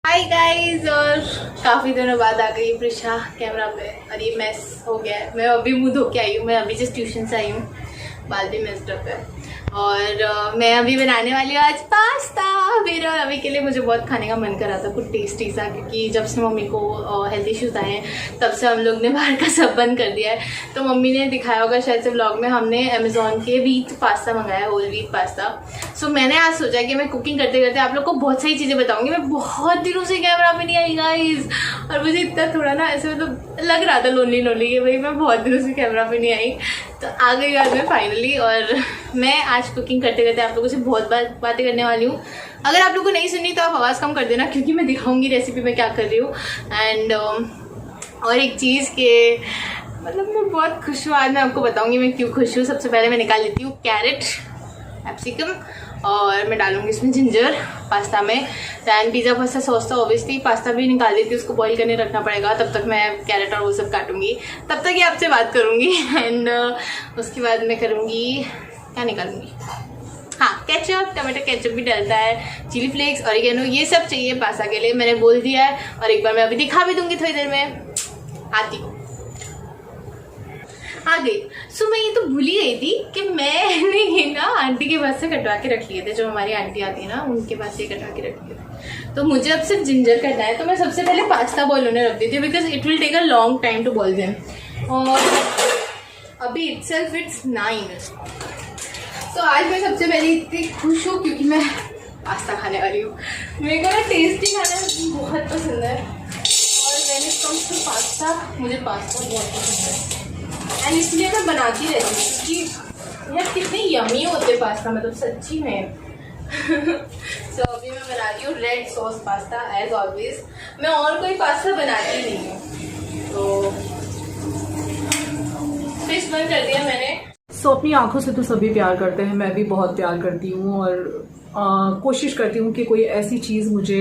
Hi guys. और काफ़ी दिनों बाद आ गई प्रिशा कैमरा पे और ये मैस हो गया है। मैं अभी मुंह धो के आई हूँ, मैं अभी जस्ट ट्यूशन से आई हूँ, बाल भी मेस्ड अप है। और मैं अभी बनाने वाली हूँ आज पास्ता। मेरा अभी के लिए मुझे बहुत खाने का मन कर रहा था कुछ टेस्टी सा, क्योंकि जब से मम्मी को हेल्थ इश्यूज आए हैं तब से हम लोग ने बाहर का सब बंद कर दिया है। तो मम्मी ने दिखाया होगा शायद से व्लॉग में, हमने अमेजोन के व्हीट पास्ता मंगाया, होल व्हीट पास्ता। सो मैंने आज सोचा कि मैं कुकिंग करते करते आप लोग को बहुत सारी चीज़ें बताऊंगी। मैं बहुत दिनों से कैमरा पे नहीं आई गाइस, और मुझे इतना थोड़ा ना ऐसे मतलब लग रहा था लोनली कि भाई मैं बहुत दिनों से कैमरा पे नहीं आई। तो आ गई आज मैं फाइनली, और मैं आज कुकिंग करते करते आप लोगों से बहुत बातें करने वाली हूँ। अगर आप लोगों को नहीं सुननी तो आप आवाज़ कम कर देना, क्योंकि मैं दिखाऊंगी रेसिपी में क्या कर रही हूँ। एंड और एक चीज़ के मतलब मैं बहुत खुश हूँ आज, मैं आपको बताऊंगी मैं क्यों खुश हूँ। सबसे पहले मैं निकाल लेती हूँ कैरेट, कैप्सिकम, और मैं डालूंगी इसमें जिंजर पास्ता में। दैन पिज़्ज़ा पास्ता सॉस था ऑब्वियसली, पास्ता भी निकाल देती हूँ, उसको बॉईल करने रखना पड़ेगा। तब तक मैं कैरेट और वो सब काटूंगी, तब तक ये आपसे बात करूँगी। एंड उसके बाद मैं करूँगी क्या निकालूंगी, हाँ केचप, टमाटो केचप भी डलता है, चिली फ्लेक्स, ऑरिगेनो, ये सब चाहिए पास्ता के लिए, मैंने बोल दिया है। और एक बार मैं अभी दिखा भी दूंगी थोड़ी देर में। आती हूँ, आ गई। सो मैं ये तो भूल ही गई थी कि मैंने ये ना आंटी के पास से कटवा के रख लिए थे, जो हमारी आंटी आती है ना उनके पास से कटवा के रख लिए थे। तो मुझे अब सिर्फ जिंजर करना है, तो मैं सबसे पहले पास्ता बॉईल होने रख दी थी, because it will take a long time to boil them. और अभी इटसेल्फ इट्स 9। तो आज मैं सबसे पहले इतनी खुश हूँ क्योंकि मैं पास्ता खाने वाली हूँ। मेरे को ना टेस्टी खाना बहुत पसंद है, और मैंने कम्स टू पास्ता, मुझे पास्ता बहुत पसंद है एंड इसलिए मैं बनाती रहती हूँ, क्योंकि यार कितने यमी होते पास्ता, मतलब सच्ची में। तो अभी मैं बना रही हूँ red sauce pasta as always. मैं और कोई पास्ता बनाती नहीं हूँ। तो फिश बंद कर दिया मैंने। सो अपनी आंखों से तो सभी प्यार करते हैं, मैं भी बहुत प्यार करती हूँ, और कोशिश करती हूँ कि कोई ऐसी चीज़ मुझे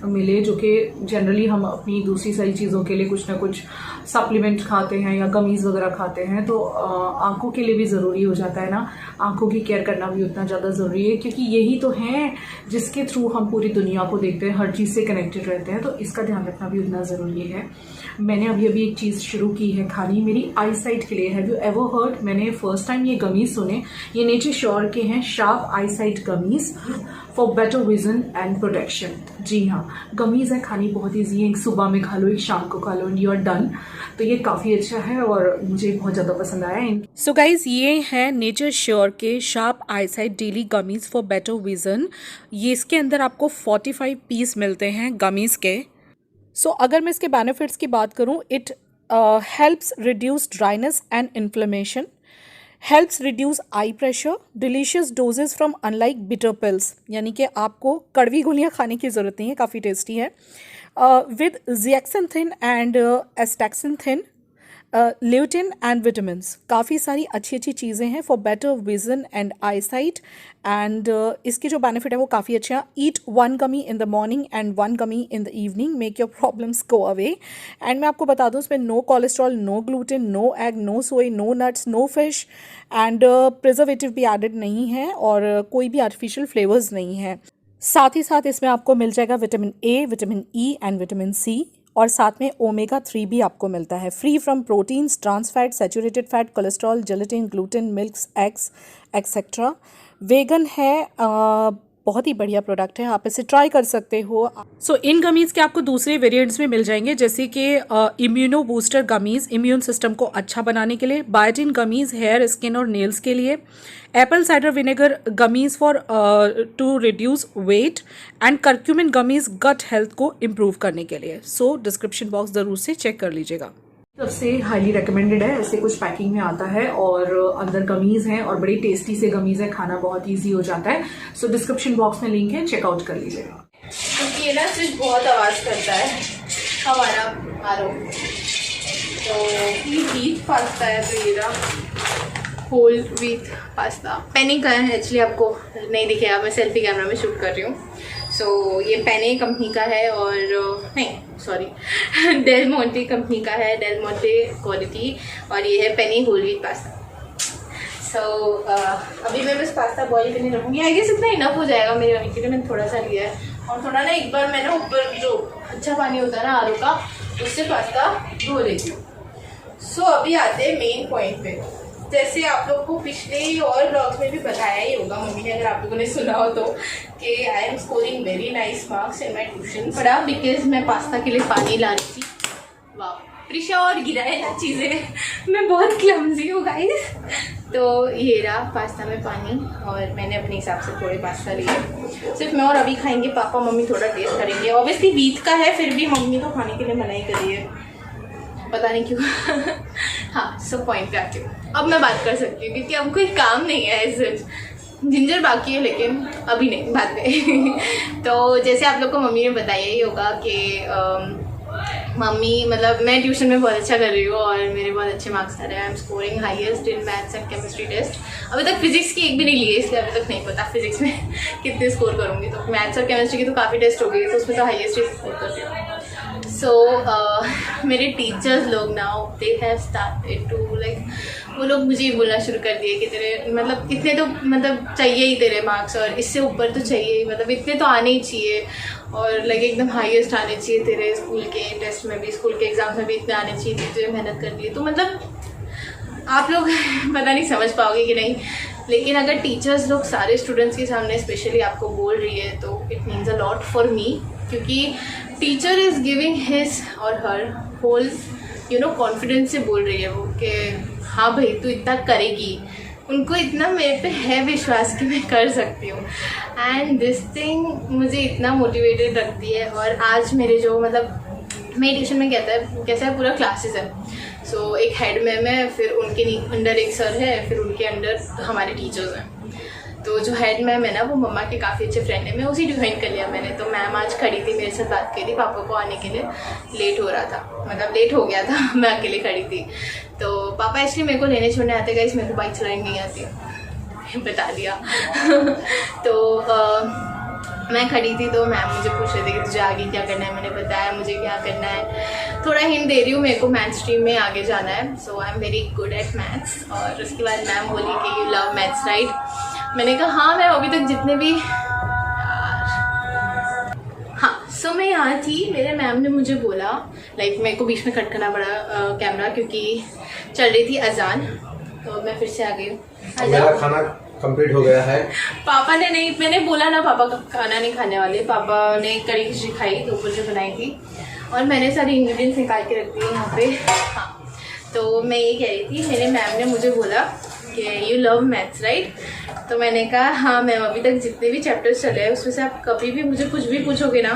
मिले जो कि जनरली हम अपनी दूसरी सारी चीज़ों के लिए कुछ ना कुछ सप्लीमेंट खाते हैं या गमीज़ वगैरह खाते हैं, तो आंखों के लिए भी ज़रूरी हो जाता है ना। आंखों की केयर करना भी उतना ज़्यादा ज़रूरी है, क्योंकि यही तो हैं जिसके थ्रू हम पूरी दुनिया को देखते हैं, हर चीज़ से कनेक्टेड रहते हैं, तो इसका ध्यान रखना भी उतना ज़रूरी है। मैंने अभी एक चीज़ शुरू की है खानी, मेरी आई साइट के लिए। हैव यू एवर हर्ड, मैंने फर्स्ट टाइम ये गमीज़ सुने, ये नेचर श्योर के हैं, sharp eye sight gummies for better vision and protection. जी हाँ, गमीज़ है, खानी बहुत ईजी है, एक सुबह में खा लो, एक शाम को खा लो, एंड यू आर डन। तो ये काफ़ी अच्छा है और मुझे बहुत ज़्यादा पसंद आया है। सो गाइज, ये हैं नेचर श्योर के sharp eye site daily gummies for better vision. ये इसके अंदर आपको 45 पीस मिलते हैं गमीज़ के। सो अगर मैं इसके बेनिफिट्स की बात करूँ, it helps reduce dryness and inflammation, helps reduce eye pressure, delicious doses from unlike bitter pills, यानी कि आपको कड़वी गोलियाँ खाने की ज़रूरत नहीं है, काफ़ी टेस्टी है। With zeaxanthin and astaxanthin, lutein and vitamins, काफ़ी सारी अच्छी अच्छी चीज़ें हैं for better vision and eye sight. And इसकी जो बेनिफिट है वो काफ़ी अच्छा है। Eat 1 gummy in the morning and 1 gummy in the evening, make your problems go away. And मैं आपको बता दूँ, इसमें no cholesterol, no gluten, no egg, no soy, no nuts, no fish, and preservative भी एडेड नहीं है, और कोई भी आर्टिफिशियल फ्लेवर्स नहीं है। साथ ही साथ इसमें आपको मिल जाएगा vitamin A, vitamin E and vitamin C, और साथ में ओमेगा 3 भी आपको मिलता है। Free from proteins, trans fat, saturated fat, cholesterol, gelatin, gluten, milks, eggs etcetera. Vegan है, बहुत ही बढ़िया प्रोडक्ट है, आप इसे ट्राई कर सकते हो। सो इन गमीज़ के आपको दूसरे वेरिएंट्स में मिल जाएंगे, जैसे कि immuno booster gummies, immune system को अच्छा बनाने के लिए, बायोटिन गमीज़ हेयर, स्किन और नेल्स के लिए, apple cider vinegar gummies for to reduce weight, and curcumin gummies gut health को इम्प्रूव करने के लिए। सो डिस्क्रिप्शन बॉक्स ज़रूर से चेक कर लीजिएगा। सबसे हाईली रिकमेंडेड है, ऐसे कुछ पैकिंग में आता है, और अंदर गमीज़ हैं और बड़ी टेस्टी से गमीज़ है, खाना बहुत इजी हो जाता है। सो डिस्क्रिप्शन बॉक्स में लिंक है, चेकआउट कर लीजिएगा। क्योंकि ये ना स्विच बहुत आवाज़ करता है हमारा आरो। तो ये व्हीट पास्ता है, तो ये होल व्हीट पास्ता पेनी का है। एक्चुअली आपको नहीं दिखेगा, मैं सेल्फी कैमरा में शूट कर रही हूँ। सो ये पेने कंपनी का है, और नहीं सॉरी डेल मोंटे कंपनी का है, डेल मोंटे क्वालिटी, और ये है पेनी होल व्हीट पास्ता। सो अभी मैं बस पास्ता बॉईल करने रखूँगी। आई गेस इतना इनफ हो जाएगा मेरे के लिए, मैंने थोड़ा सा लिया है। और थोड़ा ना एक बार मैं ना ऊपर जो अच्छा पानी होता है ना आर का, उससे पास्ता धो लेती हूँ। सो अभी आते हैं मेन पॉइंट पे। जैसे आप लोग को पिछले और ब्लॉग्स में भी बताया ही होगा मम्मी ने, अगर आप लोगों ने सुना हो तो, कि आई am scoring very nice marks in my tuition. पढ़ा बिकॉज मैं पास्ता के लिए पानी ला रही थी। वाह प्रिशा, और गिराए ना चीज़ें, मैं बहुत क्लमजी हूँ गाइस। तो ये रहा पास्ता में पानी, और मैंने अपने हिसाब से थोड़े पास्ता लिए। सिर्फ मैं और अभी खाएंगे, पापा मम्मी थोड़ा टेस्ट करेंगे। ऑब्वियसली वीक का है, फिर भी मम्मी तो खाने के लिए मना ही करी है, पता नहीं क्यों। हाँ, सो पॉइंट पे आती हूँ। अब मैं बात कर सकती हूँ क्योंकि अब कोई काम नहीं है ऐसे। जिंजर बाकी है लेकिन अभी नहीं, बाद में। तो जैसे आप लोग को मम्मी ने बताया ही होगा कि मम्मी मतलब मैं ट्यूशन में बहुत अच्छा कर रही हूँ और मेरे बहुत अच्छे मार्क्स आ रहे हैं। I am scoring highest in maths and chemistry test. अभी तक फिजिक्स की एक भी नहीं ली है, इसलिए अभी तक नहीं पता फिजिक्स में कितने स्कोर करूँगी। तो मैथ्स और केमिस्ट्री की तो काफ़ी टेस्ट हो गई, तो उसमें तो हाईएस्ट ही स्कोर कर रही हूँ। सो मेरे टीचर्स लोग now they have started to like, वो लोग मुझे बोलना शुरू कर दिए कि तेरे मतलब इतने तो मतलब चाहिए ही तेरे मार्क्स, और इससे ऊपर तो चाहिए ही, मतलब इतने तो आने ही चाहिए, और लाइक एकदम हाईएस्ट आने चाहिए तेरे। स्कूल के टेस्ट में भी, स्कूल के एग्जाम्स में भी इतने आने चाहिए, तुझे मेहनत करनी है। तो मतलब आप लोग पता नहीं समझ पाओगे कि नहीं, लेकिन अगर टीचर्स लोग सारे स्टूडेंट्स के सामने स्पेशली आपको बोल रही है तो it means a lot for me, क्योंकि टीचर इज़ गिविंग हिज और हर होल कॉन्फिडेंस से बोल रही है वो कि हाँ भाई तू इतना करेगी। उनको इतना मेरे पे है विश्वास कि मैं कर सकती हूँ, एंड दिस थिंग मुझे इतना मोटिवेटेड रखती है। और आज मेरे जो मतलब मेरे ट्यूशन में कैसा है पूरा क्लासेस है। सो एक हेड मैम है, फिर उनके अंडर एक सर है, फिर उनके अंडर हमारे टीचर्स हैं। तो जो हेड मैम है ना वो मम्मा के काफ़ी अच्छे फ्रेंड है, मैं उसी ज्वाइन कर लिया मैंने। तो मैम आज खड़ी थी, मेरे साथ बात करी, पापा को आने के लिए लेट हो रहा था, मतलब लेट हो गया था, मैं अकेले खड़ी थी। तो पापा एक्चुअली मेरे को लेने छोड़ने आते गाइस, मेरे को बाइक चलानी नहीं आती, बता दिया। तो मैं खड़ी थी तो मैम मुझे पूछ रहे थे कि तुझे आगे क्या करना है। मैंने बताया मुझे क्या करना है, थोड़ा हिंट दे रही हूँ, मेरे को मैथ स्ट्रीम में आगे जाना है। So I am very good at maths. और उसके बाद मैम बोली कि यू लव मैथ्स राइट। मैंने कहा हाँ, मैं अभी तक जितने भी सो मैं यहाँ थी, मेरे मैम ने मुझे बोला, लाइक मेरे को बीच में कट करना पड़ा कैमरा क्योंकि चल रही थी अजान, तो मैं फिर से आ गई हूँ। मेरा खाना कंप्लीट हो गया है। पापा ने नहीं, मैंने बोला ना पापा का खाना नहीं खाने वाले। पापा ने कड़ी खिचड़ी खाई, दोपहर जो बनाई थी, और मैंने सारी इंग्रेडिएंट्स निकाल के रख दिए यहाँ पे। हाँ, तो मैं ये कह रही थी, मेरे मैम ने मुझे बोला कि यू लव मैथ्स राइट। तो मैंने कहा हाँ मैम, अभी तक जितने भी चैप्टर्स चले हैं उसमें से आप कभी भी मुझे कुछ भी पूछोगे ना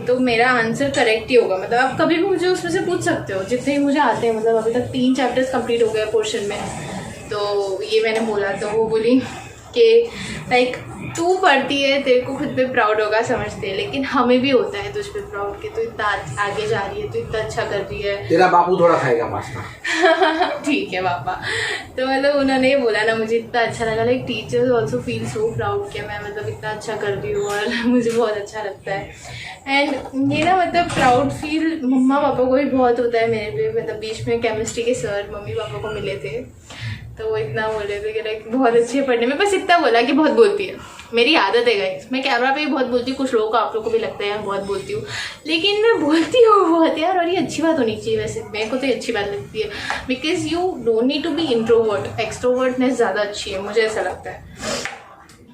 तो मेरा आंसर करेक्ट ही होगा। मतलब आप कभी भी मुझे उसमें से पूछ सकते हो, जितने भी मुझे आते हैं। मतलब अभी तक 3 चैप्टर्स कंप्लीट हो गए पोर्शन में। तो ये मैंने बोला, तो वो बोली कि लाइक तू पढ़ती है, तेरे को खुद पे प्राउड होगा समझते हैं, लेकिन हमें भी होता है तुझ पे प्राउड कि तू इतना आगे जा रही है, तू इतना अच्छा कर रही है। तेरा बापू थोड़ा खाएगा पास्ता। ठीक है पापा। तो मतलब उन्होंने ये बोला ना, मुझे इतना अच्छा लगा। Like teachers also feel so proud कि मैं मतलब इतना अच्छा कर रही हूँ, और मुझे बहुत अच्छा लगता है। एंड ये ना मतलब प्राउड फील मम्मा पापा को भी बहुत होता है मेरे पे। मतलब बीच में केमिस्ट्री के सर मम्मी पापा को मिले थे, तो वो इतना बोल रहे थे कि लाइक बहुत अच्छी है पढ़ने में। बस इतना बोला कि बहुत बोलती है, मेरी आदत है गाइस, मैं कैमरा पे भी बहुत बोलती हूँ। कुछ लोगों को, आप लोगों को भी लगता है मैं बहुत बोलती हूँ, लेकिन मैं बोलती हूँ बहुत यार। और ये अच्छी बात होनी चाहिए, वैसे मेरे को तो ये अच्छी बात लगती है, because you don't need to be introvert. Extrovertness ज़्यादा अच्छी है, मुझे ऐसा लगता है।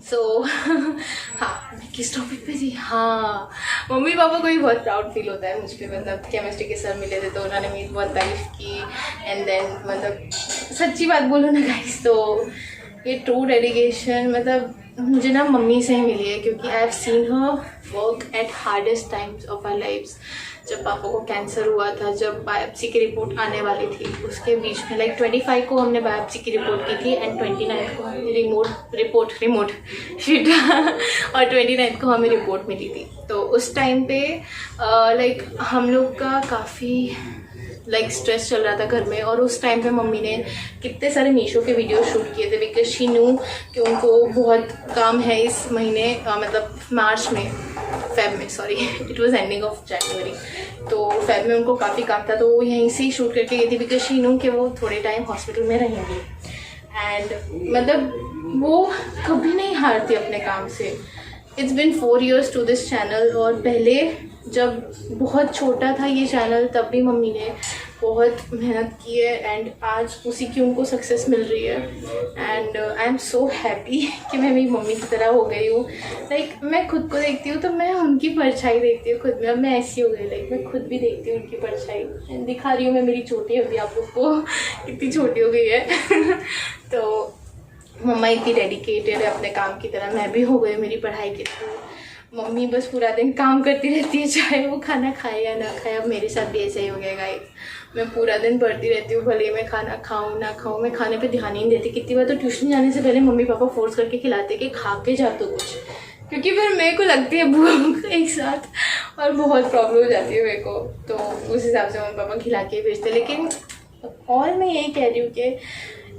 सो हाँ, किस टॉपिक पे थी? हाँ, मम्मी पापा को भी बहुत प्राउड फील होता है मुझ पर। मतलब केमिस्ट्री के सर मिले थे तो उन्होंने मेरी बहुत तारीफ की। एंड देन मतलब सच्ची बात बोलो ना गाइस, तो ये ट्रू डेडिकेशन मतलब मुझे ना मम्मी से ही मिली है, क्योंकि I have seen her work at hardest times of our lifes. जब पापा को कैंसर हुआ था, जब बायोप्सी की रिपोर्ट आने वाली थी, उसके बीच में लाइक 25 को हमने बायोप्सी की रिपोर्ट की थी, एंड 29 को हमें रिमोट शीट और 29 को हमें रिपोर्ट मिली थी। तो उस टाइम पे लाइक हम लोग का काफ़ी लाइक स्ट्रेस चल रहा था घर में। और उस टाइम पे मम्मी ने कितने सारे मीशो के वीडियो शूट किए थे, बिकॉज शी न्यू कि उनको बहुत काम है इस महीने, मतलब मार्च में, फेब में, sorry it was ending of January. तो फेब में उनको काफ़ी काम था, तो वो यहीं से ही शूट करके गई थी, बिकॉज शी न्यू कि वो थोड़े टाइम हॉस्पिटल में रहेंगी। एंड मतलब वो कभी नहीं हारती अपने काम से। It's been 4 years to this channel. और पहले जब बहुत छोटा था ये चैनल तब भी मम्मी ने बहुत मेहनत की है एंड आज उसी की उनको सक्सेस मिल रही है and I am so happy कि मैं मेरी मम्मी की तरह हो गई हूँ। लाइक मैं खुद को देखती हूँ तो मैं उनकी परछाई देखती हूँ खुद में। अब मैं ऐसी हो गई, लाइक मैं खुद भी देखती हूँ उनकी परछाई। दिखा रही हूँ मैं मेरी छोटी, अभी आप लोग को कितनी छोटी हो गई है तो मम्मा इतनी डेडिकेटेड है अपने काम की तरह, मैं भी हो गई मेरी पढ़ाई के थ्रू। मम्मी बस पूरा दिन काम करती रहती है चाहे वो खाना खाए या ना खाए। अब मेरे साथ भी ऐसा ही हो गया गाइस, मैं पूरा दिन पढ़ती रहती हूँ, भले मैं खाना खाऊँ ना खाऊँ, मैं खाने पे ध्यान ही नहीं देती। कितनी बार तो ट्यूशन जाने से पहले मम्मी पापा फोर्स करके खिलाते कि खा के जा तो कुछ, क्योंकि फिर मेरे को लगती है भूख एक साथ और बहुत प्रॉब्लम हो जाती है मेरे को, तो उस हिसाब से मम्मी पापा खिला के भेजते। लेकिन और मैं यही कह रही हूँ कि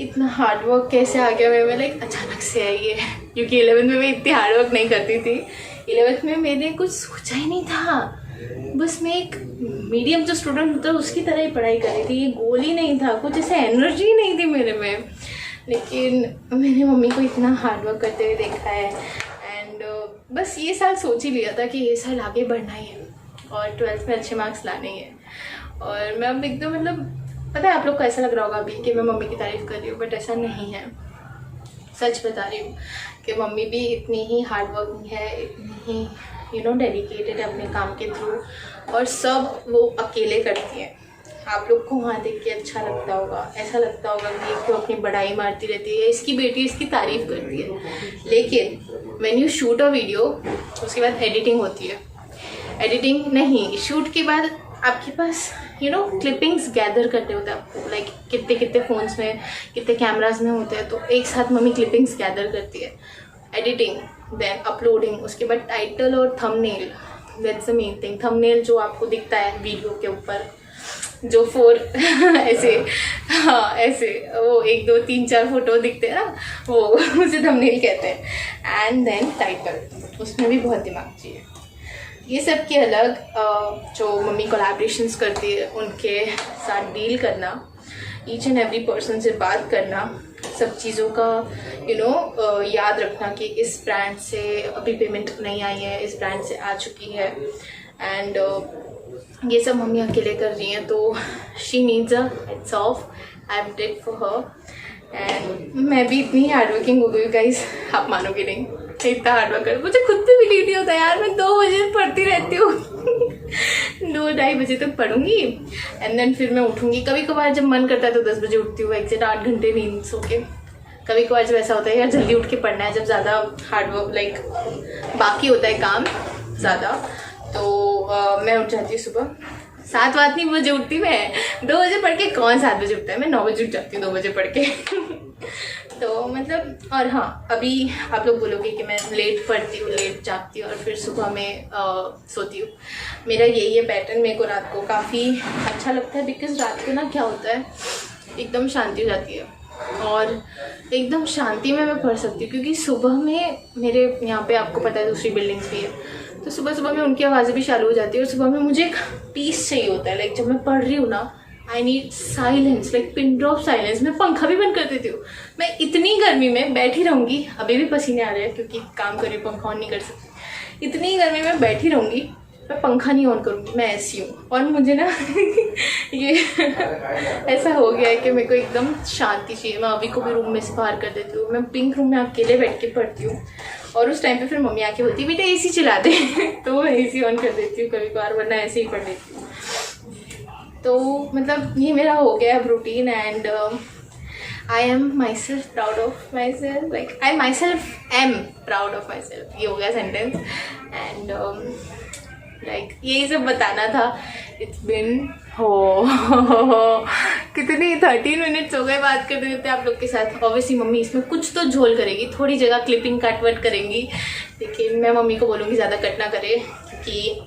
इतना हार्डवर्क कैसे आ गया मेरे में, लाइक अचानक से आई है। क्योंकि 11th में मैं इतनी हार्डवर्क नहीं करती थी। 11th में मैंने कुछ सोचा ही नहीं था, बस मैं एक मीडियम जो स्टूडेंट होता है उसकी तरह ही पढ़ाई कर रही थी। ये गोल ही नहीं था, कुछ ऐसे एनर्जी नहीं थी मेरे में। लेकिन मैंने मम्मी को इतना हार्डवर्क करते हुए देखा है एंड बस ये साल सोच ही लिया था कि ये साल आगे बढ़ना ही है और 12th में अच्छे मार्क्स लाने ही है। और मैं अब एकदम मतलब पता है आप लोग को ऐसा लग रहा होगा अभी कि मैं मम्मी की तारीफ़ कर रही हूँ, बट ऐसा नहीं है। सच बता रही हूँ कि मम्मी भी इतनी ही हार्ड वर्किंग है, इतनी ही डेडिकेटेड है अपने काम के थ्रू, और सब वो अकेले करती हैं। आप लोग को वहाँ देख के अच्छा लगता होगा, ऐसा लगता होगा कि एक तो अपनी बड़ाई मारती रहती है, इसकी बेटी इसकी तारीफ़ करती है। लेकिन when you shoot a video उसके बाद एडिटिंग होती है। एडिटिंग नहीं, शूट के बाद आपके पास क्लिपिंग्स गैदर करने होते हैं आपको, लाइक कितने कितने फ़ोन्स में कितने कैमराज में होते हैं, तो एक साथ मम्मी क्लिपिंग्स गैदर करती है। एडिटिंग, देन अपलोडिंग, उसके बाद टाइटल और thumbnail, that's the main thing. Thumbnail जो आपको दिखता है वीडियो के ऊपर, जो 4 ऐसे, हाँ ऐसे वो 1 2 3 4 फोटो दिखते हैं ना, वो उसे थंबनेल कहते हैं। एंड देन टाइटल, उसमें भी बहुत दिमाग चाहिए। ये सब के अलग जो मम्मी कोलैबोरेशंस करती है उनके साथ डील करना, ईच एंड एवरी पर्सन से बात करना, सब चीज़ों का याद रखना कि इस ब्रांड से अभी पेमेंट नहीं आई है, इस ब्रांड से आ चुकी है। एंड ये सब मम्मी अकेले कर रही हैं, तो she needs a heads of, I am did for her. And मैं भी इतनी हार्डवर्किंग हो गई गाइस, आप मानोगे नहीं, इतना हार्डवर्क कर मुझे खुद से बिलीव नहीं होता यार। मैं 2 बजे पढ़ती रहती हूँ 2-2:30 बजे तक पढ़ूंगी एंड देन फिर मैं उठूंगी। कभी कभार जब मन करता है तो 10 बजे उठती हूँ, एग्जैक्ट 8 घंटे नींद सो के। कभी कभार जब ऐसा होता है यार जल्दी उठ के पढ़ना है, जब ज़्यादा हार्डवर्क लाइक बाकी होता है काम ज़्यादा, तो मैं उठ जाती हूँ सुबह 7 बजे उठती मैं। 2 बजे पढ़ के कौन 7 बजे उठता है, मैं 9 बजे उठ जाती हूँ 2 बजे पढ़ के तो मतलब, और हाँ अभी आप लोग बोलोगे कि मैं लेट पढ़ती हूँ, लेट जागती हूँ और फिर सुबह में सोती हूँ। मेरा यही है पैटर्न। मेरे को रात को काफ़ी अच्छा लगता है, बिकॉज रात को ना क्या होता है एकदम शांति हो जाती है और एकदम शांति में मैं पढ़ सकती हूँ। क्योंकि सुबह में मेरे यहाँ पे आपको पता है दूसरी बिल्डिंग्स भी है, तो सुबह सुबह में उनकी आवाज़ें भी चालू हो जाती है और सुबह में मुझे एक पीस चाहिए होता है। लाइक जब मैं पढ़ रही हूँ ना, I need silence, like pin drop silence. मैं पंखा भी बंद कर देती हूँ। मैं इतनी गर्मी में बैठी रहूँगी, अभी भी पसीने आ रहे हैं क्योंकि काम कर रही हूँ, पंखा ऑन नहीं कर सकती। इतनी गर्मी में बैठी रहूँगी, मैं पंखा नहीं ऑन करूँगी, मैं ऐसी हूँ। और मुझे ना ये ऐसा हो गया है कि मेरे को एकदम शांति चाहिए। मैं अभी को भी रूम में से बाहर कर देती हूँ। मैं पिंक रूम में अकेले बैठ के पढ़ती हूँ और उस टाइम पे फिर मम्मी आके बोलती है बेटा AC चला दे तो मैं AC ऑन कर देती हूँ कभी कभार, वरना ऐसे ही पढ़ लेती हूँ। तो मतलब ये मेरा हो गया अब routine and I am my self proud of my self, like I my self am proud of my self. ये हो गया सेंटेंस एंड लाइक यही सब बताना था। इट्स बिन कितनी 13 मिनट्स हो गए बात करते रहते आप लोग के साथ। ऑब्वियसली मम्मी इसमें कुछ तो झोल करेगी, थोड़ी जगह क्लिपिंग कट वट करेंगी, लेकिन मैं मम्मी को बोलूँगी ज़्यादा कट ना करे, क्योंकि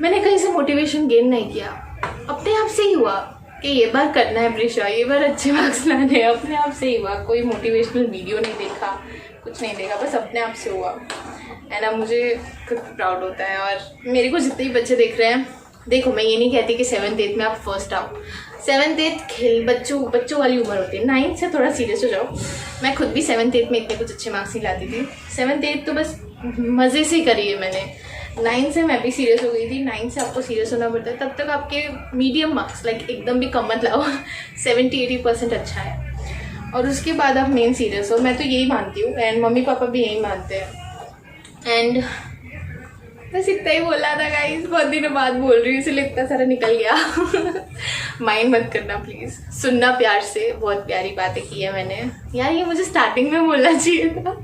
मैंने कहीं से मोटिवेशन गेन नहीं किया, अपने आप से ही हुआ कि ये बार करना है प्रिशा, ये बार अच्छे मार्क्स लाने हैं, अपने आप से ही हुआ। कोई मोटिवेशनल वीडियो नहीं देखा, कुछ नहीं देखा, बस अपने आप से हुआ। एंड अब मुझे खुद प्राउड होता है। और मेरे को जितने भी बच्चे देख रहे हैं, देखो मैं ये नहीं कहती कि 7th 8th में आप फर्स्ट आओ। 7th 8th खेल बच्चों वाली उम्र होती है, 9th से थोड़ा सीरियस हो जाओ। मैं खुद भी 7th 8th में इतने कुछ अच्छे मार्क्स नहीं लाती थी। 7th 8th तो बस मज़े से करी है मैंने। 9 से मैं भी सीरियस हो गई थी, 9 से आपको सीरियस होना पड़ता है, तब तक आपके मीडियम मार्क्स, लाइक एकदम भी कम मत लाओ, 70-80% अच्छा है, और उसके बाद आप मेन सीरियस हो। मैं तो यही मानती हूँ, एंड मम्मी पापा भी यही मानते हैं। एंड बस इतना ही बोला था गाइस, बहुत दिनों बाद बोल रही हूँ इसलिए इतना सारा निकल गया। माइंड मत करना प्लीज़, सुनना प्यार से, बहुत प्यारी बातें की है मैंने यार, ये मुझे स्टार्टिंग में बोलना चाहिए था।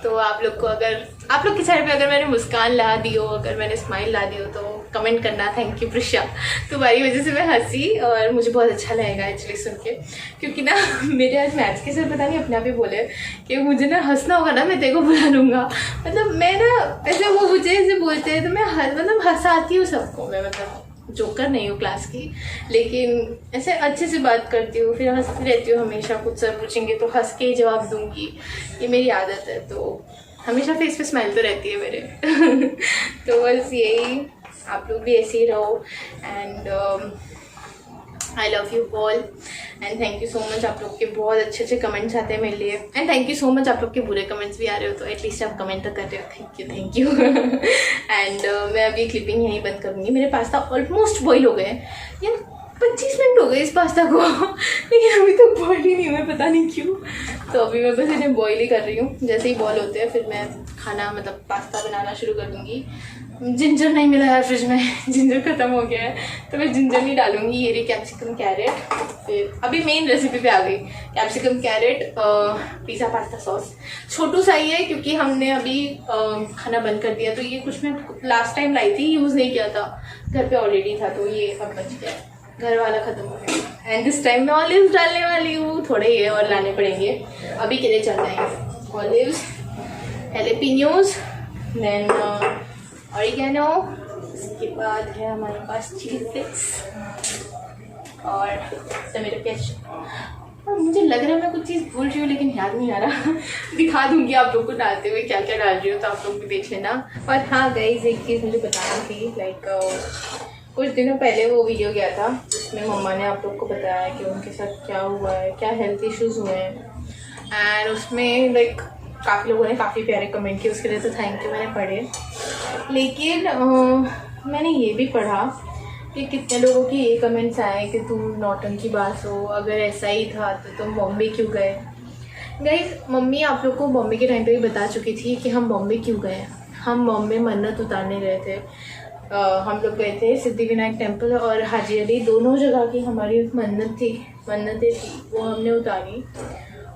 तो आप लोग को, अगर आप लोग के साइड पे अगर मैंने मुस्कान ला दी हो, अगर मैंने स्माइल ला दी हो, तो कमेंट करना। थैंक यू प्रिशा, तुम्हारी वजह से मैं हंसी, और मुझे बहुत अच्छा लगेगा एक्चुअली सुन के, क्योंकि ना मेरे आज मैथ्स के सर पता नहीं अपने आप ही बोले कि मुझे ना हंसना होगा ना, मैं तेरे को बुला लूँगा। मतलब मैं ना ऐसे, वो मुझे ऐसे बोलते हैं तो मैं मतलब हंसाती हूँ सबको, मैं मतलब जोकर नहीं हूँ क्लास की, लेकिन ऐसे अच्छे से बात करती हूँ, फिर हंसती रहती हूँ हमेशा। कुछ सर पूछेंगे तो हंस के ही जवाब दूंगी, ये मेरी आदत है, तो हमेशा फेस पे स्माइल तो रहती है मेरे। तो बस यही, आप लोग भी ऐसे ही रहो, and I love you all, and thank you so much. आप लोग के बहुत अच्छे अच्छे कमेंट्स आते हैं मेरे लिए, and thank you so much आप लोग के बुरे कमेंट्स भी आ रहे हो, तो एटलीस्ट आप कमेंट तो कर रहे हो, थैंक यू। एंड मैं अभी क्लिपिंग यहीं बंद करूँगी। मेरे पास्ता ऑलमोस्ट बॉईल हो गए यार, 25 मिनट हो गए इस पास्ता को, लेकिन अभी तक बॉईल ही नहीं हुआ, पता नहीं क्यों। तो अभी मैं बस इन्हें बॉईल ही कर रही हूँ, जैसे ही बॉईल होते हैं फिर मैं खाना मतलब पास्ता बनाना शुरू कर दूँगी। जिंजर नहीं मिला है फ्रिज में, जिंजर खत्म हो गया है, तो मैं जिंजर नहीं डालूंगी। ये रही कैप्सिकम कैरेट, फिर अभी मेन रेसिपी पे आ गई, capsicum carrot pizza pasta sauce. छोटू सा ही है क्योंकि हमने अभी खाना बंद कर दिया, तो ये कुछ मैं लास्ट टाइम लाई थी, यूज़ नहीं किया था, घर पे ऑलरेडी था, तो ये अब बच गया, घर वाला ख़त्म हो गया। एंड दिस टाइम मैं ऑलिव्स डालने वाली हूँ, थोड़े ही है और लाने पड़ेंगे, अभी के लिए चल जाएंगे ऑलिव्स, हैलेपिनोज, देन ऑरिगेनो, इसके बाद है हमारे पास चिली फ्लेक्स और टमाटो केचप। और मुझे लग रहा है मैं कुछ चीज़ भूल रही हूँ, लेकिन याद नहीं आ रहा। दिखा दूंगी आप लोग को डालते हुए क्या क्या डाल रही हूँ, तो आप लोग भी देख लेना। और हाँ गाइस, एक चीज़ मुझे बतानी थी, लाइक कुछ दिनों पहले वो वीडियो गया था जिसमें मम्मा ने आप लोग को बताया कि उनके साथ क्या हुआ है, क्या हेल्थ इश्यूज़ हुए हैं, एंड उसमें लाइक काफ़ी लोगों ने काफ़ी प्यारे कमेंट किए, उसके लिए तो थैंक यू, मैंने पढ़े। लेकिन मैंने ये भी पढ़ा कि कितने लोगों के ये कमेंट्स आए कि तू नौटंकी बाज हो, अगर ऐसा ही था तो तुम बॉम्बे क्यों गए। गाइस, मम्मी आप लोग को बॉम्बे के टाइम पे भी बता चुकी थी कि हम बॉम्बे क्यों गए। हम बॉम्बे मन्नत उतारने गए थे। हम लोग गए थे सिद्धिविनायक टेम्पल और हाजी अली, दोनों जगह की हमारी मन्नतें थी, वो हमने उतारी,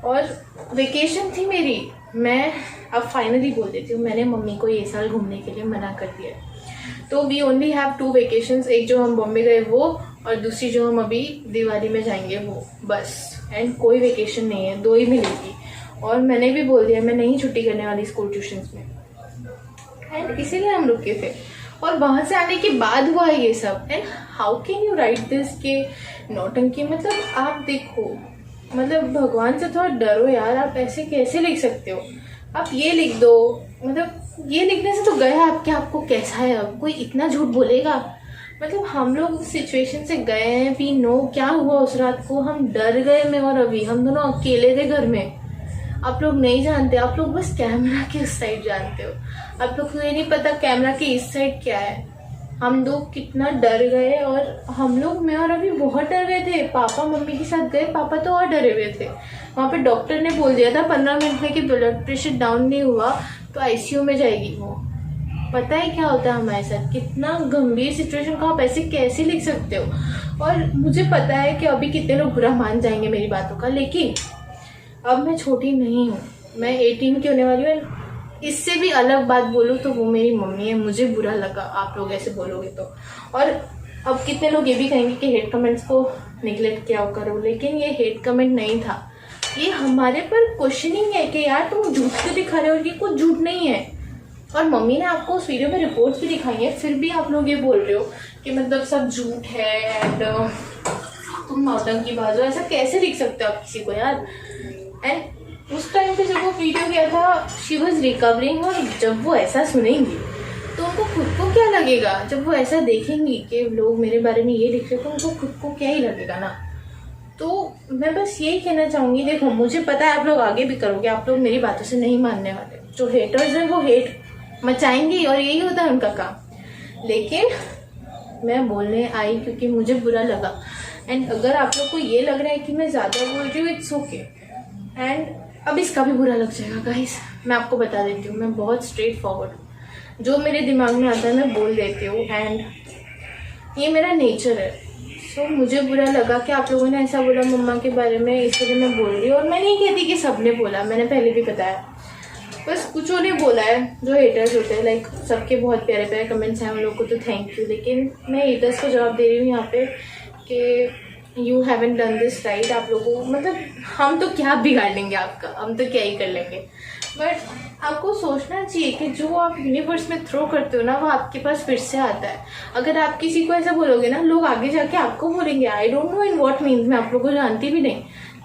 और वेकेशन थी मेरी। मैं अब फाइनली बोल देती हूँ, मैंने मम्मी को ये साल घूमने के लिए मना कर दिया। तो वी ओनली हैव 2 वेकेशंस, एक जो हम बॉम्बे गए वो, और दूसरी जो हम अभी दिवाली में जाएंगे वो, बस। एंड कोई वेकेशन नहीं है, 2 ही मिलेगी। और मैंने भी बोल दिया मैं नहीं छुट्टी करने वाली स्कूल ट्यूशन्स में, एंड इसीलिए हम रुके थे। और वहाँ से आने के बाद हुआ है ये सब। And how can you right this के नौटंकी, मतलब आप देखो, मतलब भगवान से थोड़ा डरो यार, आप ऐसे कैसे लिख सकते हो। आप ये लिख दो, मतलब ये लिखने से तो गया आपके, आपको कैसा है, अब कोई इतना झूठ बोलेगा। मतलब हम लोग सिचुएशन से गए हैं, वी नो क्या हुआ उस रात को, हम डर गए। मैं और अभी हम दोनों अकेले थे घर में। आप लोग नहीं जानते, आप लोग बस कैमरा के उस साइड जानते हो, आप लोग को ये नहीं पता कैमरा के इस साइड क्या है। हम लोग कितना डर गए, और हम लोग, मैं और अभी बहुत डर गए थे। पापा मम्मी के साथ गए, पापा तो और डरे हुए थे। वहाँ पे डॉक्टर ने बोल दिया था 15 मिनट में कि ब्लड प्रेशर डाउन नहीं हुआ तो आईसीयू में जाएगी वो। पता है क्या होता है हमारे साथ, कितना गंभीर सिचुएशन को आप ऐसे कैसे लिख सकते हो। और मुझे पता है कि अभी कितने लोग बुरा मान जाएंगे मेरी बातों का, लेकिन अब मैं छोटी नहीं हूँ, मैं 18 की होने वाली हूँ। इससे भी अलग बात बोलूँ तो वो मेरी मम्मी है, मुझे बुरा लगा आप लोग ऐसे बोलोगे तो। और अब कितने लोग ये भी कहेंगे कि हेट कमेंट्स को निगलेक्ट क्या करो, लेकिन ये हेट कमेंट नहीं था, ये हमारे पर क्वेश्चनिंग है कि यार तुम झूठ क्यों दिखा रहे हो, ये कुछ झूठ नहीं है। और मम्मी ने आपको उस वीडियो में रिपोर्ट्स भी दिखाई है, फिर भी आप लोग ये बोल रहे हो कि मतलब सब झूठ है एंड तुम नौटंकी बाज हो। ऐसा कैसे लिख सकते हो आप किसी को यार। एंड उस टाइम पे जब वो वीडियो किया था, शी वॉज रिकवरिंग, और जब वो ऐसा सुनेंगी तो उनको खुद को क्या लगेगा। जब वो ऐसा देखेंगी कि लोग मेरे बारे में ये लिख रहे, तो उनको खुद को क्या ही लगेगा ना। तो मैं बस यही कहना चाहूँगी, देखो मुझे पता है आप लोग आगे भी करोगे, आप लोग मेरी बातों से नहीं मानने वाले, जो हेटर्स हैं वो हेट मचाएंगे और यही होता है उनका काम। लेकिन मैं बोलने आई क्योंकि मुझे बुरा लगा। एंड अगर आप लोग को ये लग रहा है कि मैं ज़्यादा बोल रही हूँ, इट्स ओके। एंड अब इसका भी बुरा लग जाएगा गाइस, मैं आपको बता देती हूँ, मैं बहुत स्ट्रेट फॉरवर्ड हूँ, जो मेरे दिमाग में आता है मैं बोल देती हूँ। एंड ये मेरा नेचर है। सो मुझे बुरा लगा कि आप लोगों ने ऐसा बोला मम्मा के बारे में, इसलिए मैं बोल रही हूँ। और मैं नहीं कहती कि सबने बोला, मैंने पहले भी बताया, बस कुछों ने बोला है जो हेटर्स होते हैं। लाइक सबके बहुत प्यारे प्यारे कमेंट्स हैं उन लोगों को, तो थैंक यू। लेकिन मैं हेटर्स को जवाब दे रही हूँ यहाँ पे कि you haven't done this right. आप लोगों को मतलब हम तो क्या बिगाड़ लेंगे आपका, हम तो क्या ही कर लेंगे, बट आपको सोचना चाहिए कि जो आप यूनिवर्स में थ्रो करते हो ना वो आपके पास फिर से आता है। अगर आप किसी को ऐसा बोलोगे ना, लोग आगे जाके आपको बोलेंगे। I don't know in what means, मैं आप लोगों को जानती भी नहीं,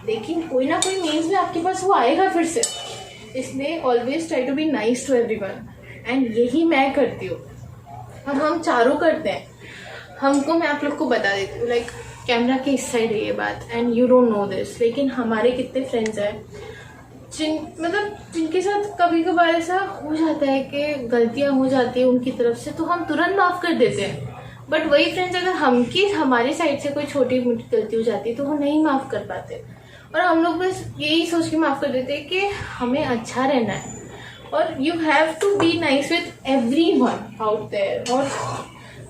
लेकिन कोई ना कोई मीन्स में आपके पास वो आएगा फिर से। इसलिए always try to be nice to everyone, and यही मैं करती हूँ और हम चारों करते हैं। हमको मैं आप लोग को बता देती हूँ, लाइक कैमरा के इस साइड है ये बात, and you don't know this, लेकिन हमारे कितने फ्रेंड्स हैं जिनके साथ कभी कभार ऐसा हो जाता है कि गलतियाँ हो जाती है उनकी तरफ से, तो हम तुरंत माफ़ कर देते हैं। बट वही फ्रेंड्स अगर हमारे साइड से कोई छोटी मोटी गलती हो जाती है तो वो नहीं माफ़ कर पाते, और हम लोग बस यही सोच के माफ़ कर देते हैं कि हमें अच्छा रहना है। और you have to be nice with everyone out there. और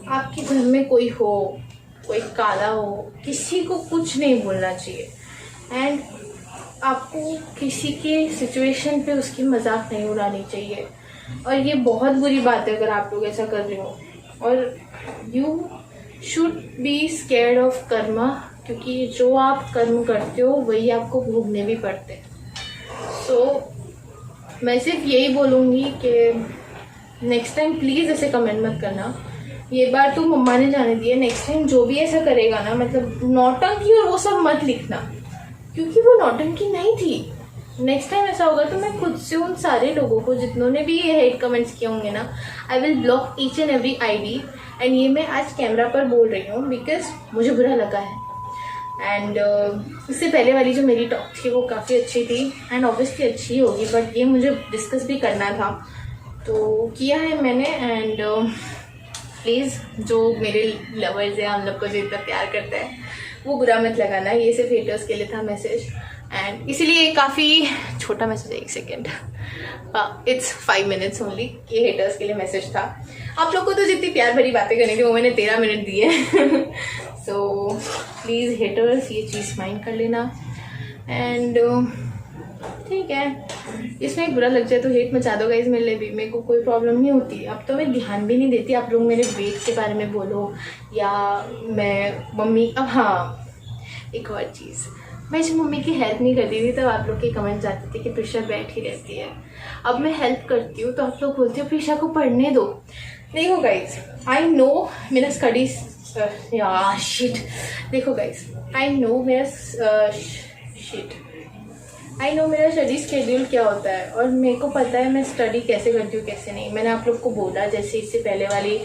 आपके घर में कोई हो, कोई काला हो, किसी को कुछ नहीं बोलना चाहिए। एंड आपको किसी के सिचुएशन पे उसकी मजाक नहीं उड़ानी चाहिए, और ये बहुत बुरी बात है अगर आप लोग ऐसा कर रहे हो। और you should be scared of Karma, क्योंकि जो आप कर्म करते हो वही आपको भोगने भी पड़ते हैं। सो मैं सिर्फ यही बोलूँगी कि नेक्स्ट टाइम प्लीज़ ऐसे कमेंट मत करना। ये बार तो मम्मा ने जाने दिया, नेक्स्ट टाइम जो भी ऐसा करेगा ना, मतलब नौटंकी और वो सब मत लिखना, क्योंकि वो नौटंकी नहीं थी। नेक्स्ट टाइम ऐसा होगा तो मैं खुद से उन सारे लोगों को जितनों ने भी ये हेट कमेंट्स किए होंगे ना, I will block each and every ID. And ये मैं आज कैमरा पर बोल रही हूँ बिकॉज मुझे बुरा लगा है। एंड इससे पहले वाली जो मेरी टॉक थी वो काफ़ी अच्छी थी, एंड ऑब्वियसली अच्छी होगी, बट ये मुझे डिस्कस भी करना था तो किया है मैंने। एंड प्लीज़ जो मेरे लवर्स हैं, हम लोग को जो इतना प्यार करता है, वो बुरा मत लगाना, ये सिर्फ हेटर्स के लिए था मैसेज। एंड इसीलिए काफ़ी छोटा मैसेज है, 1 सेकेंड, इट्स 5 मिनट्स ओनली, ये हेटर्स के लिए मैसेज था। आप लोग को तो जितनी प्यार भरी बातें करनी थी वो मैंने 13 मिनट दिए। सो प्लीज़ हेटर्स ये चीज़ माइंड कर लेना। एंड ठीक है, इसमें एक बुरा लग जाए तो हेट मचा दो गाइस, मेरे लिए भी, मेरे को कोई प्रॉब्लम नहीं होती। अब तो मैं ध्यान भी नहीं देती आप लोग मेरे वेट के बारे में बोलो या मैं मम्मी। अब हाँ, एक और चीज़, मैं जब मम्मी की हेल्प नहीं करती थी तब आप लोग के कमेंट्स आते थे कि प्रिशा बैठी रहती है। अब मैं हेल्प करती हूँ तो आप लोग बोलते हो प्रिशा को पढ़ने दो। देखो गाइस, आई नो मेरा स्टडीज शिट, देखो गाइस आई नो मेरा मेरा स्टडी स्केड्यूल क्या होता है, और मेरे को पता है मैं स्टडी कैसे करती हूँ कैसे नहीं। मैंने आप लोग को बोला जैसे इससे पहले वाली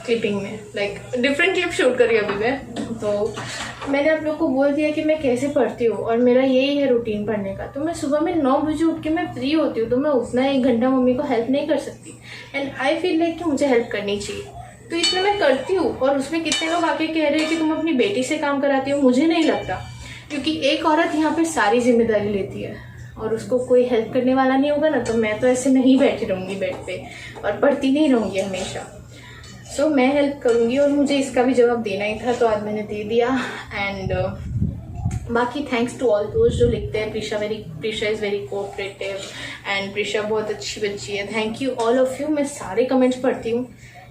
क्लिपिंग में, लाइक डिफरेंट क्लिप शूट करी अभी मैं, तो मैंने आप लोग को बोल दिया कि मैं कैसे पढ़ती हूँ, और मेरा यही है रूटीन पढ़ने का। तो मैं सुबह में 9 बजे उठ के मैं फ्री होती हूँ, तो मैं उतना 1 घंटा मम्मी को हेल्प नहीं कर सकती। एंड आई फील लाइक कि मुझे हेल्प करनी चाहिए, तो इसमें मैं करती हूँ। और उसमें कितने लोग आके कह रहे हैं कि तुम अपनी बेटी से काम कराती हो, मुझे नहीं लगता, क्योंकि एक औरत यहाँ पे सारी जिम्मेदारी लेती है और उसको कोई हेल्प करने वाला नहीं होगा ना, तो मैं तो ऐसे नहीं बैठी रहूँगी बेड पे और पढ़ती नहीं रहूँगी हमेशा। सो मैं हेल्प करूँगी, और मुझे इसका भी जवाब देना ही था तो आज मैंने दे दिया। एंड बाकी थैंक्स टू ऑल दोस्त जो लिखते हैं Prisha is very cooperative and Prisha बहुत अच्छी बच्ची है। Thank you all of you, मैं सारे कमेंट्स पढ़ती हूँ।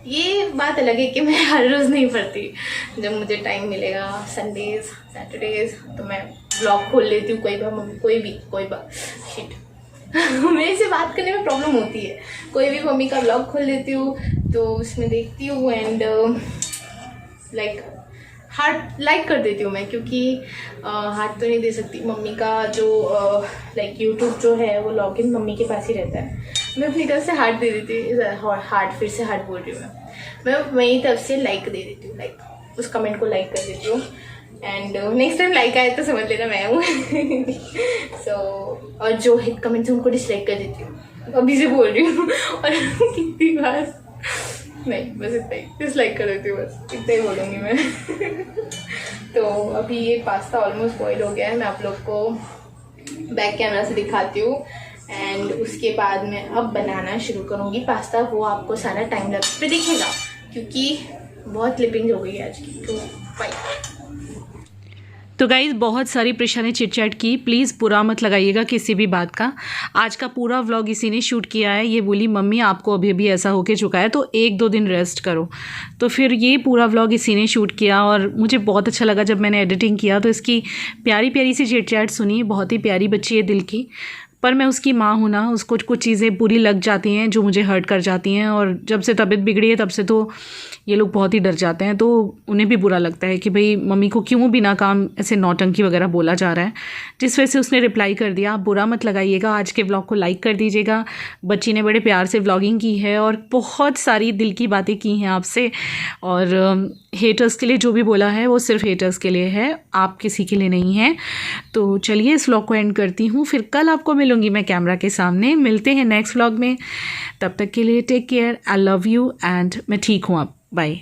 ये बात अलग है कि मैं हर रोज़ नहीं पढ़ती, जब मुझे टाइम मिलेगा संडेज सैटरडेज तो मैं ब्लॉग खोल लेती हूँ। कोई बार शिट मेरे से बात करने में प्रॉब्लम होती है, कोई भी मम्मी का ब्लॉग खोल लेती हूँ तो उसमें देखती हूँ। एंड लाइक हार्ट लाइक कर देती हूँ मैं, क्योंकि हार्ट तो नहीं दे सकती। मम्मी का जो लाइक यूट्यूब जो है वो लॉगिन मम्मी के पास ही रहता है, मैं अपनी तरफ से हार्ट दे देती हूँ। हार्ट फिर से हार्ट बोल रही हूँ मैं वहीं तरफ से लाइक दे देती हूँ, लाइक उस कमेंट को लाइक कर देती हूँ। एंड नेक्स्ट टाइम लाइक आए तो समझ लेना मैं हूँ। सो और जो हिट कमेंट्स उनको डिसलाइक कर देती हूँ, अभी से बोल रही हूँ। और कितनी बार नहीं, बस इतना ही डिसलाइक कर देती हूँ, बस इतना ही बोलूँगी मैं। तो अभी ये पास्ता ऑलमोस्ट बॉईल हो गया है, मैं आप लोग को बैक कैमरा से दिखाती हूँ। एंड उसके बाद मैं अब बनाना शुरू करूँगी पास्ता, वो आपको सारा टाइम लैप्स पे दिखेगा क्योंकि बहुत क्लिपिंग हो गई है आज की। तो बाय। तो गाइज़ बहुत सारी प्रिशा ने चिट चैट की, प्लीज़ बुरा मत लगाइएगा किसी भी बात का। आज का पूरा व्लॉग इसी ने शूट किया है। ये बोली मम्मी आपको अभी अभी ऐसा होके चुका है तो 1-2 दिन रेस्ट करो, तो फिर ये पूरा व्लॉग इसी ने शूट किया और मुझे बहुत अच्छा लगा जब मैंने एडिटिंग किया तो इसकी प्यारी प्यारी सी चिट चैट सुनी। बहुत ही प्यारी बच्ची है दिल की, पर मैं उसकी माँ हूँ ना, उसको कुछ चीज़ें बुरी लग जाती हैं जो मुझे हर्ट कर जाती हैं। और जब से तबीयत बिगड़ी है तब से तो ये लोग बहुत ही डर जाते हैं, तो उन्हें भी बुरा लगता है कि भाई मम्मी को क्यों बिना काम ऐसे नौटंकी वगैरह बोला जा रहा है। जिस वजह से उसने रिप्लाई कर दिया। आप बुरा मत लगाइएगा, आज के व्लॉग को लाइक कर दीजिएगा। बच्ची ने बड़े प्यार से व्लॉगिंग की है और बहुत सारी दिल की बातें की हैं आपसे। और हेटर्स के लिए जो भी बोला है वो सिर्फ हेटर्स के लिए है, आप किसी के लिए नहीं है। तो चलिए इस व्लॉग को एंड करती हूँ, फिर कल आपको मिलूँगी मैं कैमरा के सामने। मिलते हैं नेक्स्ट व्लॉग में, तब तक के लिए take care, I love you and मैं ठीक हूँ अब, बाय।